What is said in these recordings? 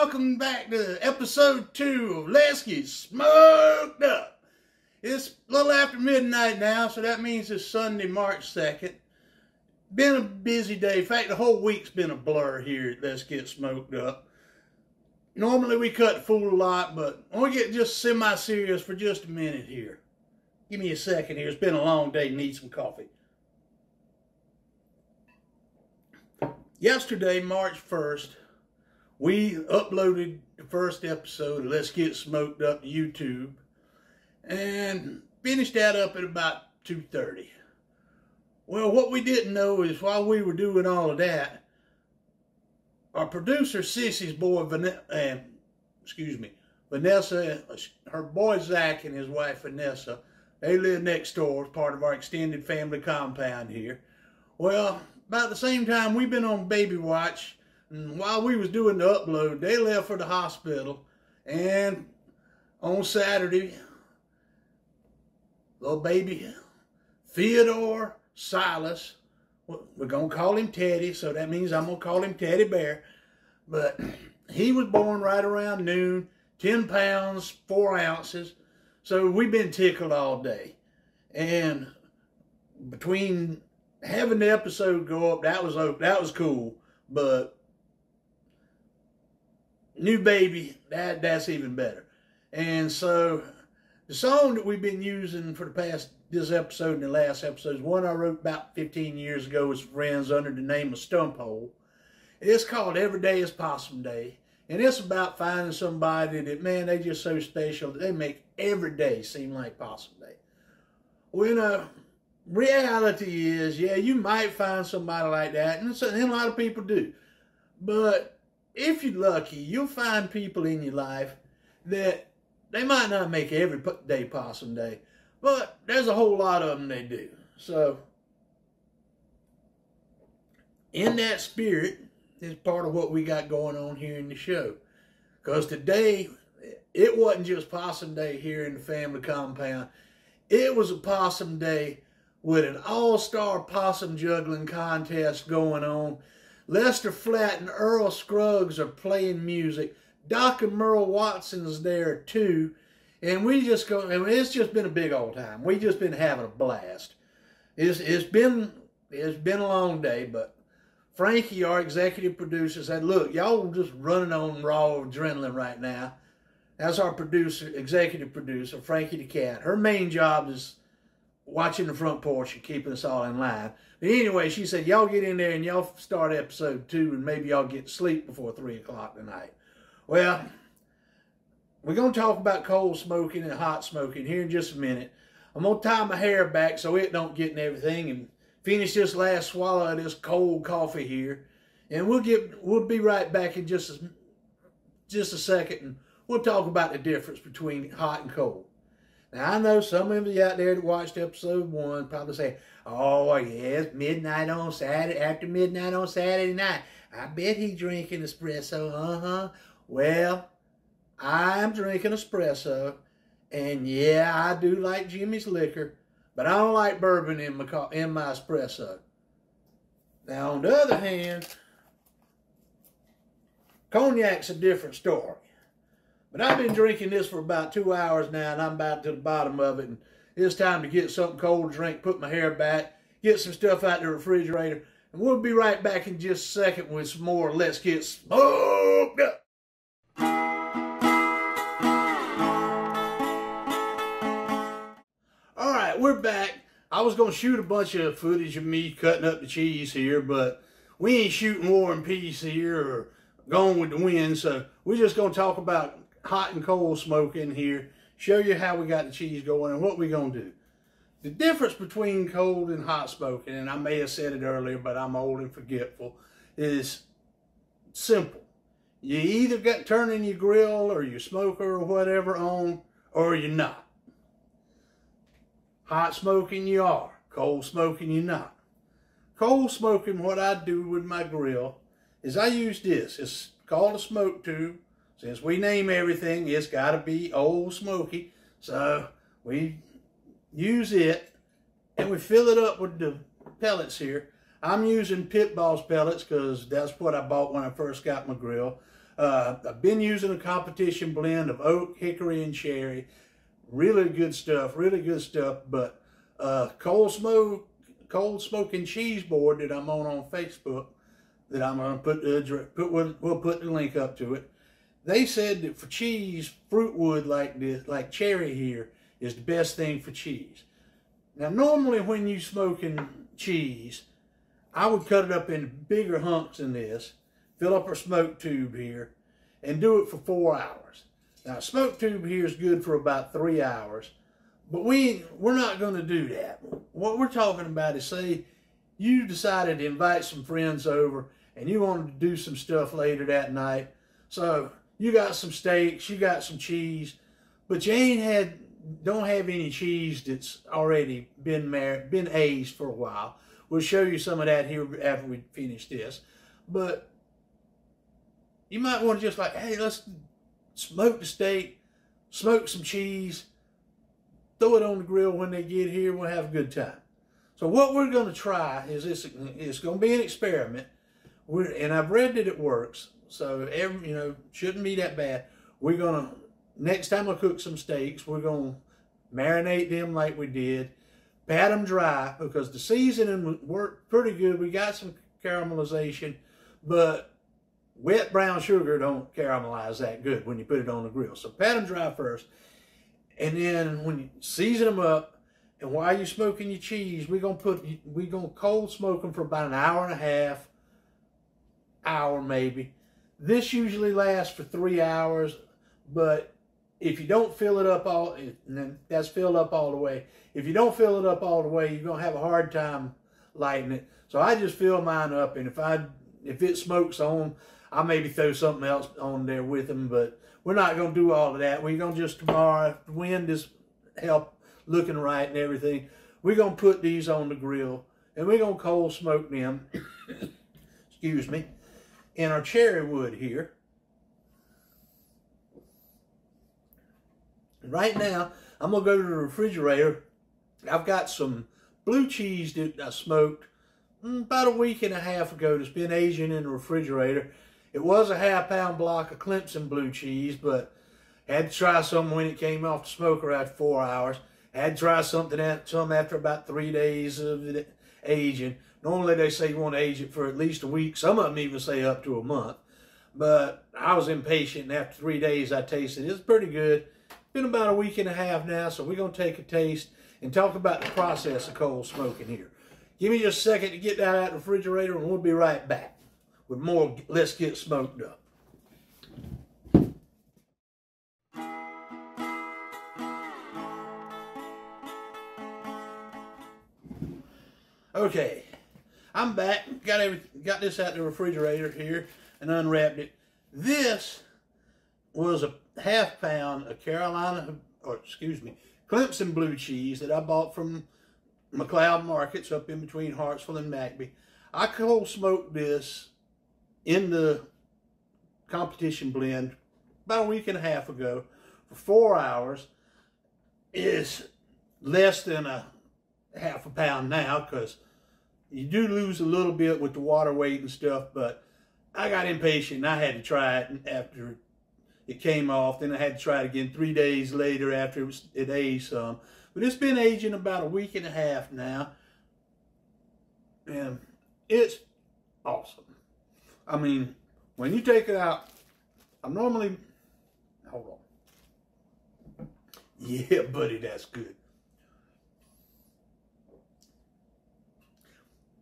welcome back to episode 2 of Let's Get Smoked Up. It's a little after midnight now, so that means it's Sunday, March 2nd. Been a busy day. In fact, the whole week's been a blur here at Let's Get Smoked Up. Normally we cut the fool a lot, but I want to get just semi-serious for just a minute here. Give me a second here. It's been a long day. Need some coffee. Yesterday, March 1st, we uploaded the first episode of Let's Get Smoked Up to YouTube and finished that up at about 2:30. Well, what we didn't know is while we were doing all of that, our producer Sissy's boy, Vanessa, her boy Zach and his wife Vanessa, they live next door as part of our extended family compound here. Well, about the same time we've been on baby watch, and while we was doing the upload, they left for the hospital. And on Saturday, little baby Theodore Silas, we're going to call him Teddy, so that means I'm going to call him Teddy Bear. But he was born right around noon, 10 pounds, 4 ounces. So we've been tickled all day. And between having the episode go up, that was cool. But new baby, that's even better. And so the song that we've been using for the past, this episode and the last episode, is one I wrote about 15 years ago with friends under the name of Stumphole. It's called Every Day is Possum Day. And it's about finding somebody that, man, they just so special that they make every day seem like Possum Day. Well, you know, reality is, yeah, you might find somebody like that, and a lot of people do. But if you're lucky, you'll find people in your life that they might not make every day Possum Day, but there's a whole lot of them they do. So, in that spirit is part of what we got going on here in the show. Because today, it wasn't just Possum Day here in the family compound. It was a Possum Day with an all-star possum juggling contest going on. Lester Flatt and Earl Scruggs are playing music. Doc and Merle Watson's there too. And it's just been a big old time. We just been having a blast. It's been a long day, but Frankie, our executive producer, said, look, y'all are just running on raw adrenaline right now. That's our executive producer, Frankie the cat. Her main job is watching the front porch and keeping us all in line. But anyway, she said, y'all get in there and y'all start episode 2 and maybe y'all get to sleep before 3 o'clock tonight. Well, we're going to talk about cold smoking and hot smoking here in just a minute. I'm going to tie my hair back so it don't get in everything and finish this last swallow of this cold coffee here. And we'll be right back in just a second, and we'll talk about the difference between hot and cold. Now, I know some of you out there that watched episode 1 probably say, oh, yes, midnight on Saturday, after midnight on Saturday night. I bet he's drinking espresso, Well, I'm drinking espresso, and yeah, I do like Jimmy's liquor, but I don't like bourbon in my espresso. Now, on the other hand, cognac's a different story. But I've been drinking this for about 2 hours now, and I'm about to the bottom of it. And it's time to get something cold to drink, put my hair back, get some stuff out the refrigerator. And we'll be right back in just a second with some more Let's Get Smoked Up. All right, we're back. I was going to shoot a bunch of footage of me cutting up the cheese here, but we ain't shooting War and Peace here or Gone with the Wind, so we're just going to talk about hot and cold smoking here, show you how we got the cheese going and what we're going to do. The difference between cold and hot smoking, and I may have said it earlier, but I'm old and forgetful, is simple. You either got turning your grill or your smoker or whatever on, or you're not. Hot smoking you are, cold smoking you're not. Cold smoking, what I do with my grill is I use this. It's called a smoke tube. Since we name everything, it's got to be Old Smoky. So we use it and we fill it up with the pellets here. I'm using Pit Boss pellets because that's what I bought when I first got my grill. I've been using a competition blend of oak, hickory, and cherry. Really good stuff, but cold smoking cheese board that I'm on Facebook, that I'm going to we'll put the link up to it. They said that for cheese, fruit wood like this, like cherry here, is the best thing for cheese. Now, normally when you smoking cheese, I would cut it up in bigger hunks than this, fill up our smoke tube here, and do it for 4 hours. Now, a smoke tube here is good for about 3 hours, but we're not going to do that. What we're talking about is, say you decided to invite some friends over and you wanted to do some stuff later that night. So you got some steaks, you got some cheese, but you don't have any cheese that's already been aged for a while. We'll show you some of that here after we finish this. But you might want to just like, hey, let's smoke the steak, smoke some cheese, throw it on the grill when they get here, we'll have a good time. So what we're going to try is this. It's going to be an experiment, and I've read that it works. So shouldn't be that bad. We're going to, next time I cook some steaks, we're going to marinate them like we did, pat them dry, because the seasoning worked pretty good. We got some caramelization, but wet brown sugar don't caramelize that good when you put it on the grill. So pat them dry first, and then when you season them up, and while you're smoking your cheese, we're gonna cold smoke them for about an hour and a half, hour maybe. This usually lasts for 3 hours, but if you don't fill it up all, and then that's filled up all the way. If you don't fill it up all the way, you're gonna have a hard time lighting it. So I just fill mine up, and if it smokes on, I maybe throw something else on there with them, but we're not gonna do all of that. We're gonna just tomorrow, the wind is help looking right and everything, we're gonna put these on the grill and we're gonna cold smoke them, excuse me, in our cherry wood here. Right now, I'm gonna go to the refrigerator. I've got some blue cheese that I smoked about a week and a half ago that's been aging in the refrigerator. It was a half-pound block of Clemson blue cheese, but had to try some when it came off the smoker after 4 hours. Had to try some after about 3 days of it aging. Normally they say you want to age it for at least a week. Some of them even say up to a month. But I was impatient, and after 3 days I tasted it. It's pretty good. It's been about a week and a half now, so we're going to take a taste and talk about the process of cold smoking here. Give me just a second to get that out of the refrigerator, and we'll be right back with more Let's Get Smoked Up. Okay, I'm back. Got this out the refrigerator here and unwrapped it. This was a half-pound of Clemson blue cheese that I bought from McLeod Markets up in between Hartsville and McBee. I cold smoked this in the competition blend about a week and a half ago for 4 hours. It's less than a half a pound now, because you do lose a little bit with the water weight and stuff, but I got impatient and I had to try it after it came off. Then I had to try it again 3 days later after it aged some. But it's been aging about a week and a half now, and it's awesome. I mean, when you take it out, I'm normally, hold on. Yeah, buddy, that's good.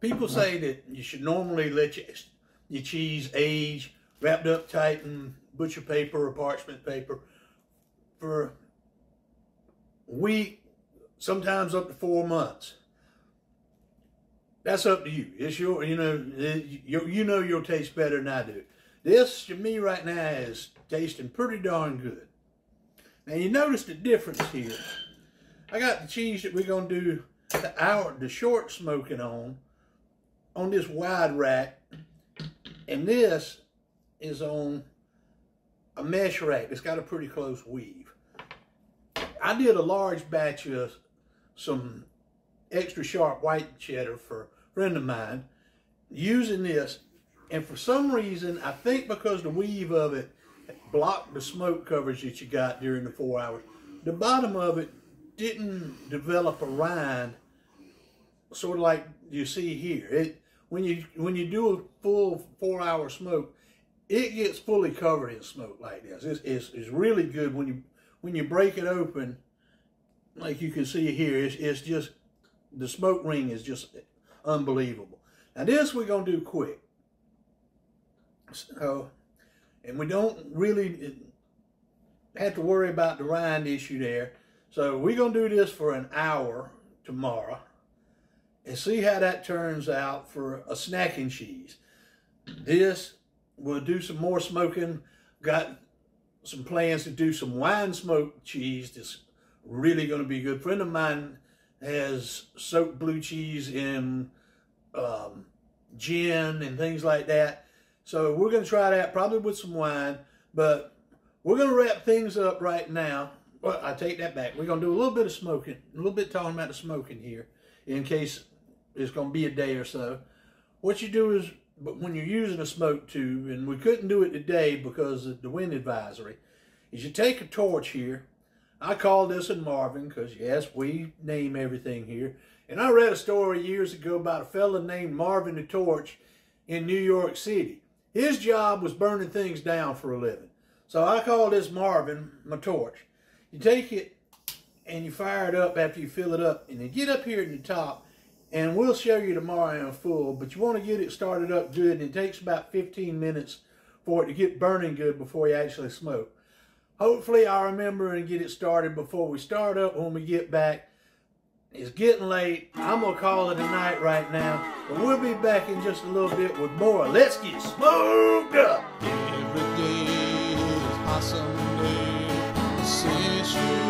People say that you should normally let your cheese age wrapped up tight in butcher paper or parchment paper for a week, sometimes up to 4 months. That's up to you. It's your, you know you'll taste better than I do. This, to me right now, is tasting pretty darn good. Now you notice the difference here. I got the cheese that we're gonna do the short smoking on this wide rack, and this is on a mesh rack that's got a pretty close weave. I did a large batch of some extra sharp white cheddar for a friend of mine using this, And for some reason, I think because the weave of it blocked the smoke coverage that you got during the 4 hours, the bottom of it didn't develop a rind, sort of like you see here. When you do a full 4 hour smoke, it gets fully covered in smoke like this. It's really good when you break it open, like you can see here. It's just, the smoke ring is just unbelievable. Now this we're gonna do quick. So, and we don't really have to worry about the rind issue there. So we're going to do this for an hour tomorrow and see how that turns out for a snacking cheese. This, we'll do some more smoking. Got some plans to do some wine smoked cheese that's really going to be good. A friend of mine has soaked blue cheese in gin and things like that. So we're going to try that, probably with some wine, but we're going to wrap things up right now. Well, I take that back. We're going to do a little bit of smoking, a little bit talking about the smoking here, in case it's going to be a day or so. What you do is, when you're using a smoke tube, and we couldn't do it today because of the wind advisory, is you take a torch here. I call this a Marvin because, yes, we name everything here. And I read a story years ago about a fella named Marvin the Torch in New York City. His job was burning things down for a living. So I call this Marvin my torch. You take it and you fire it up after you fill it up, and you get up here at the top, and we'll show you tomorrow in full, but you want to get it started up good, and it takes about 15 minutes for it to get burning good before you actually smoke. Hopefully I'll remember and get it started before we start up when we get back. It's getting late. I'm going to call it a night right now. But we'll be back in just a little bit with more. Let's get smoked up. Every day is awesome day since you